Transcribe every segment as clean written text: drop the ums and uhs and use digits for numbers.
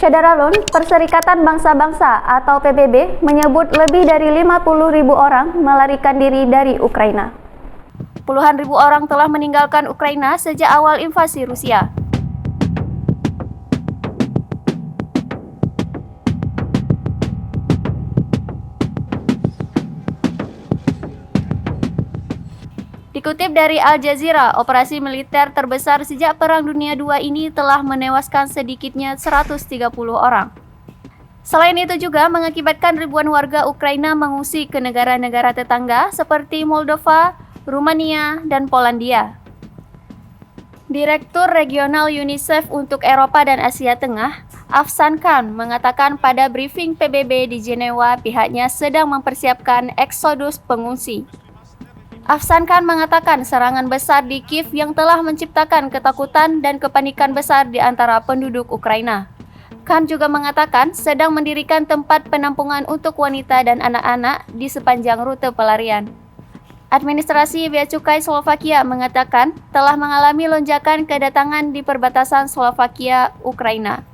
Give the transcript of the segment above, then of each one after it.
Syederalun, Perserikatan Bangsa-Bangsa atau PBB menyebut lebih dari 50.000 orang melarikan diri dari Ukraina. Puluhan ribu orang telah meninggalkan Ukraina sejak awal invasi Rusia. Dikutip dari Al Jazeera, operasi militer terbesar sejak Perang Dunia II ini telah menewaskan sedikitnya 130 orang. Selain itu juga mengakibatkan ribuan warga Ukraina mengungsi ke negara-negara tetangga seperti Moldova, Rumania, dan Polandia. Direktur Regional UNICEF untuk Eropa dan Asia Tengah, Afsan Khan, mengatakan pada briefing PBB di Jenewa pihaknya sedang mempersiapkan eksodus pengungsi. Afsan Khan mengatakan serangan besar di Kiev yang telah menciptakan ketakutan dan kepanikan besar di antara penduduk Ukraina. Khan juga mengatakan sedang mendirikan tempat penampungan untuk wanita dan anak-anak di sepanjang rute pelarian. Administrasi Bea Cukai Slovakia mengatakan telah mengalami lonjakan kedatangan di perbatasan Slovakia-Ukraina.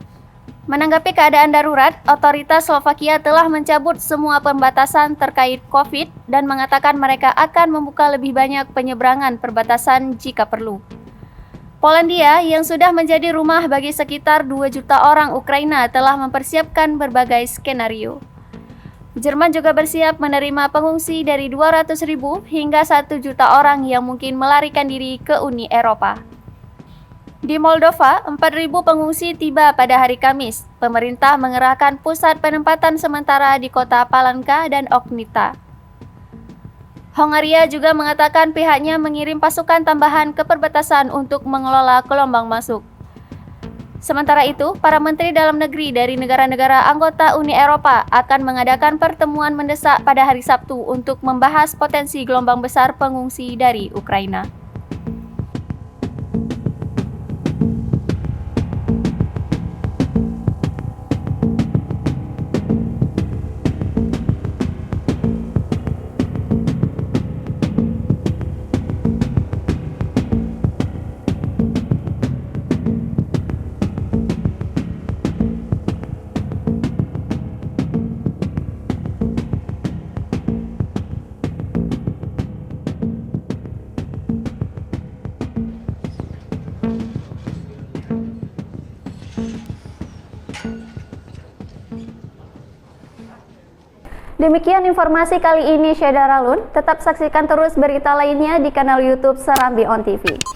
Menanggapi keadaan darurat, otoritas Slovakia telah mencabut semua pembatasan terkait COVID dan mengatakan mereka akan membuka lebih banyak penyeberangan perbatasan jika perlu. Polandia yang sudah menjadi rumah bagi sekitar 2 juta orang Ukraina telah mempersiapkan berbagai skenario. Jerman juga bersiap menerima pengungsi dari 200.000 hingga 1 juta orang yang mungkin melarikan diri ke Uni Eropa. Di Moldova, 4.000 pengungsi tiba pada hari Kamis. Pemerintah mengerahkan pusat penempatan sementara di kota Palanka dan Ognita. Hongaria juga mengatakan pihaknya mengirim pasukan tambahan ke perbatasan untuk mengelola gelombang masuk. Sementara itu, para menteri dalam negeri dari negara-negara anggota Uni Eropa akan mengadakan pertemuan mendesak pada hari Sabtu untuk membahas potensi gelombang besar pengungsi dari Ukraina. Demikian informasi kali ini Syederalun. Tetap saksikan terus berita lainnya di kanal YouTube Serambi On TV.